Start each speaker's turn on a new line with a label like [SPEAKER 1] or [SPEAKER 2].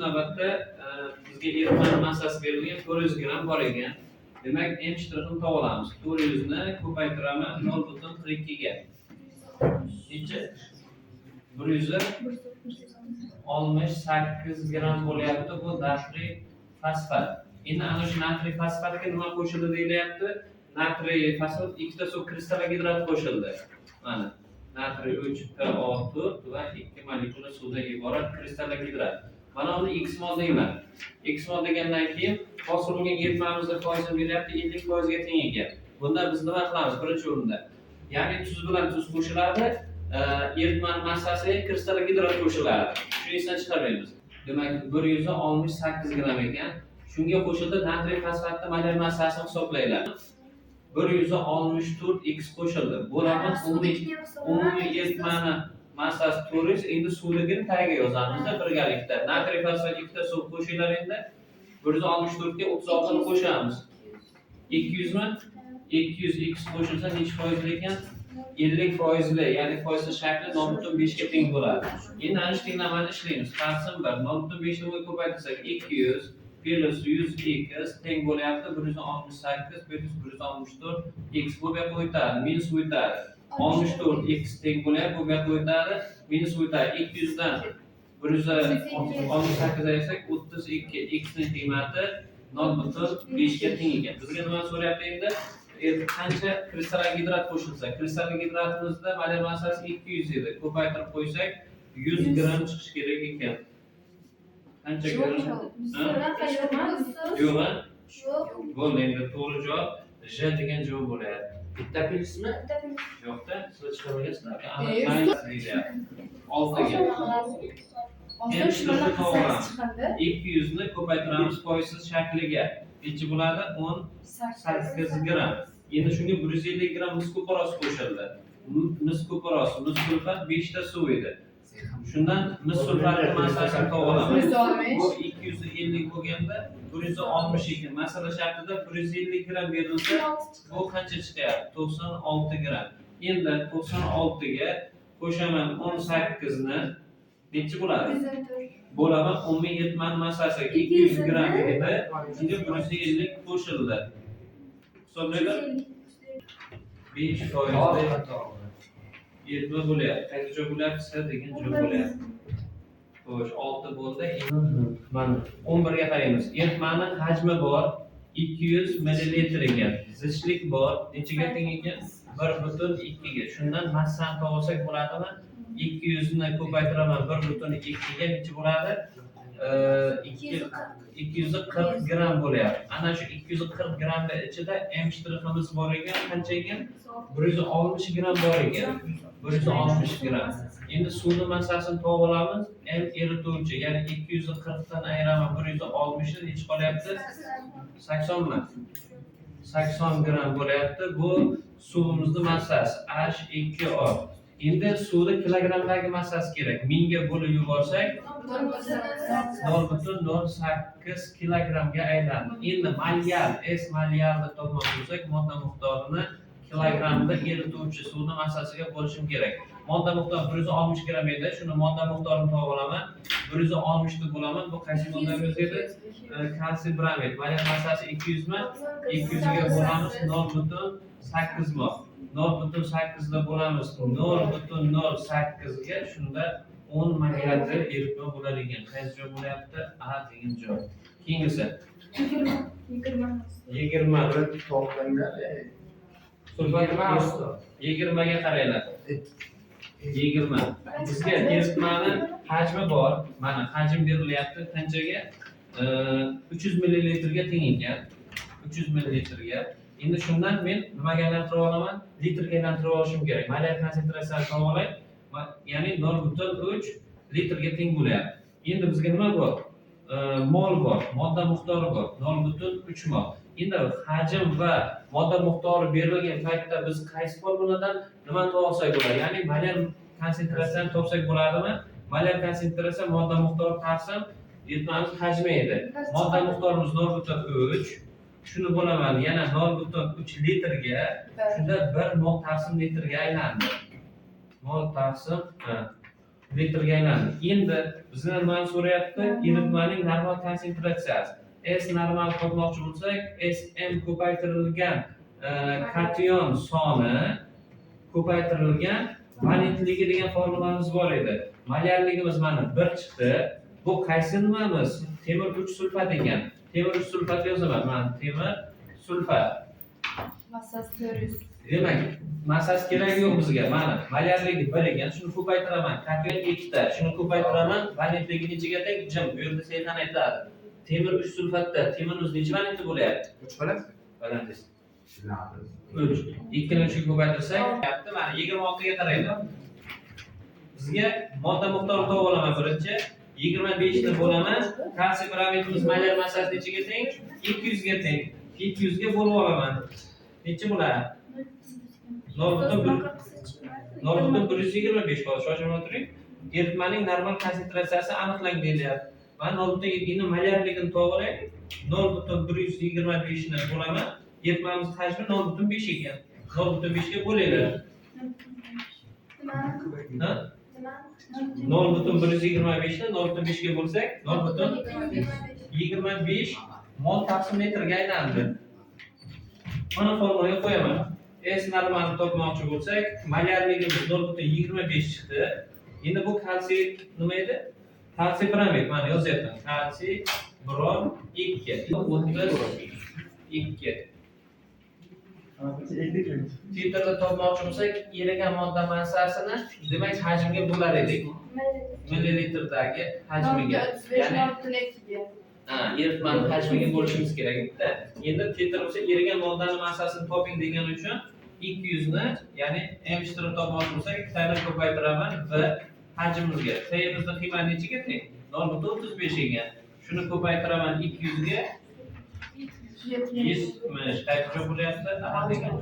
[SPEAKER 1] navbatda bizga eritmani massasi berilgan 400 gram bor ekan. Demak, m shtrixini topa olamiz. 400 ni ko'paytiraman 0.42 ga. Necha? 168 gram bo'lyapti bu natriy fosfat. Endi ana shu natriy fosfatga nima qo'shildi deyilyapti? Natriy fosfat ikkita suv kristallik gidrat qo'shildi. Mana natriy 3PO4 va 2 molekula suvdan iborat kristallik gidrat. Mana uni X mol deyman. X mol degandan keyin hosilgan eritmamizning foizini beryapti 50% ga teng ekan. Bunda biz nima qilamiz? Birinchi o'rinda, ya'ni tuz bilan tuz qo'shiladi, eritmani massasi kristallik gidrat qo'shiladi. Shuni esdan chiqarmaymiz. Demak, 168 gram ekan. Shunga qo'shildi natriy fosfatning molar massasini hisoblaylar. 164x qo'shildi. Bo'lamiz umumiy eritmani massasi 400. Endi suvligini tagiga yozamiz-da birgalikda. Natriy fosfat ikkita suv qo'shinglar endi. 164 ga 36 ni qo'shamiz. 200 mi? 200x qo'shilsa necha foizli ekan? 50%li, ya'ni foizli shakli 0.5 ga teng bo'ladi. Endi ana shu tenglamani ishlaymiz. Taqsim 1 0.5 ni ko'paytirsak 200 plus 100x teng bo'lyapti 168 plus 164 x bu yoqqa o'tadi, minus o'tadi. 64x teng bo'lyapti, bu yoqqa o'tadi, minus o'tadi. 200 dan 168 aytsak 32 x ning qiymati 0.5 ga teng ekan. Bizga nima so'rayapti endi? Qancha kristallik gidrat qo'shilsa, kristallik gidratimizda molar massasi 200 edi. Ko'paytirib qo'ysak 100 gram chiqish kerak ekan. Qancha gram? Yo'q. Bo'ldi, endi to'g'ri javob J degan javob bo'lyapti. Bitta plyusmi? Yo'qda, siz chiqarmaysizlar. Aniq deyapti. 6 ga. 200 ni ko'paytiramiz foizsiz shakliga. Necha bo'ladi? 18 gram. Endi shunga 150 gram mis kuparos qo'shildi. Mis kuparos, mis sulfat 5 ta suv edi. Shundan mis sulfatning massasini to'g'rilamiz. Bu 250 bo'lganda 160 ekan. Masala shartida 150 gram berilsa, bu qancha chiqyapti? 96 gram. Endi 96 ga qo'shaman 18 ni necha bo'ladi? Bo'laman umumiy eritmani massasi 200 gram edi. Shunga 150 qo'shildi. Hisoblaylar. 5% eritma bo'lyapti. Qaysi joy bo'lyapti? S degan joy bo'lyapti. Xo'sh, 6 bo'ldi. Mana 11 ga qaraymiz. Eritmaning hajmi bor 200 ml ekan. Zichlik bor. Nechaga teng ekan? 1.2 ga. Shundan massani topsak bo'ladimi? 200 ni ko'paytiraman 1.2 ga necha bo'ladi? 240 gram bo'lyapti. Ana shu 240 gramning ichida m shtriximiz bor ekan. Qancha ekan? 160 gram bor ekan. 160 gram. Endi suvning massasini topib olamiz. M erituvchi, ya'ni 240 dan ayiraman 160 ni necha qolyapti? 80 mi? 80 gram bo'lyapti. Bu suvimizning massasi H2O. Endi suvning kilogramdagi massasi kerak. 1000 ga bo'lib yuborsak 0.08 kilogramga aylandi. Endi molyar, S molyarni topmoq bo'lsak, modda miqdorini kilogramda erituvchi suvning massasiga bo'lishim kerak. Modda miqdori 160 gram edi. Shuni modda miqdorini topib olaman. 160 ni bo'laman. Bu qaysi moddamiz edi? Kalsiy bromid. Molyar massasi 200 mi? 200 ga bo'lamiz 0.8 mol. 0.8 da bo'lamiz 0.08 ga. Shunda 10 molyarda eritma bo'lar ekan. Qaysi joy bo'lyapti? A degan joy. Keyingisi 20
[SPEAKER 2] to'g'rilangan.
[SPEAKER 1] Sulfat 20 ga qaranglar. 20. Bizga eritmani hajmi bor. Mana hajm berilyapti qanchaga? 300 ml ga teng ekan. 300 ml ga. Endi shundan men nimaga aylantirib olaman? Litrga aylantirib olishim kerak. Molyar konsentratsiyani topib olay. Ya'ni 0.3 litrga teng bo'lyapti. Endi bizga nima bor? Mol bor, modda miqdori bor. 0.3 mol. Endi hajm va modda miqdori berilgan paytda biz qaysi formuladan nimani topsak bo'ladi? Ya'ni molyar konsentratsiyani topsak bo'ladimi? Molyar konsentratsiya modda miqdori taqsim eritmamiz hajmi edi. Modda miqdorimiz 0.3. Shuni bo'laman yana 0.3 litrga. Shunda 1 mol taqsim litrga aylandi. Mol taqsim litrga aylandi. Endi bizdan nima so'rayapti? Eritmaning normal konsentratsiyasi. S normal topmoqchi bo'lsak, Sm ko'paytirilgan kation soni ko'paytirilgan valentligi degan formulamiz bor edi. Molyarligimiz mana 1 chiqdi. Bu qaysi nimamiz? Temir 3 sulfat ekan. Temir 3 sulfat yozaman. Mana temir sulfat.
[SPEAKER 2] Massasi 400.
[SPEAKER 1] Demak, massasi kerak yo'q bizga. Mana molyarligi 1 ekan. Shuni ko'paytiraman. Kation 2 ta. Shuni ko'paytiraman. Valentligi nechaga teng? Jim, bu yerda Seyxan aytadi. Temir 3 sulfatda temirimiz necha valentli bo'lyapti?
[SPEAKER 3] 3 baland.
[SPEAKER 1] Valentli. 3. 2 ni 3 ga ko'paytirsak, yapti. Mana 26 ga qaraydi. Bizga modda miqdorini topib olaman birinchi. 25 ni bo'laman. Kalsiy parametrimiz molyar massasi nechaga teng? 200 ga teng. 200 ga bo'lib olaman. Necha bo'ladi? 0.125 bor. Shoshilmay turing. Eritmaning normal konsentratsiyasi aniqlang deyilyapti. Mana 0.2 ni molyarligini topib olaylik. 0.125 ni bo'laman. Eritmamiz hajmi 0.5 ekan. 0.5 ga bo'laylik. Ha? 0.125 ni 0.5 ga bo'lsak, 0.25 mol taqsim metrga aylandi. Mana formulaga qo'yaman. S normalni topmoqchi bo'lsak, molyarligimiz 0.25 chiqdi. Endi bu kalsiy nima edi? Kalsiy bromid. Mana yozyapman. Kalsiy brom 2. 32. Titrda topmoqchi bo'lsak, erigan modda massasini, demak, hajmga bo'lar edik. Millilitrdagi hajmiga. Ya'ni eritmani hajmiga bo'lishimiz kerak edi. Endi titr bo'lsa, erigan moddaning massasini toping degan uchun 200 ni, ya'ni m ishtirib topmoqchi bo'lsak, ta'ni ko'paytiraman va hajmimizga. Tayimizning qiymati nechaga teng? 0.35 ekan. Shuni ko'paytiraman 200 ga 70. Qayercha bo'lyapti? Aha degan.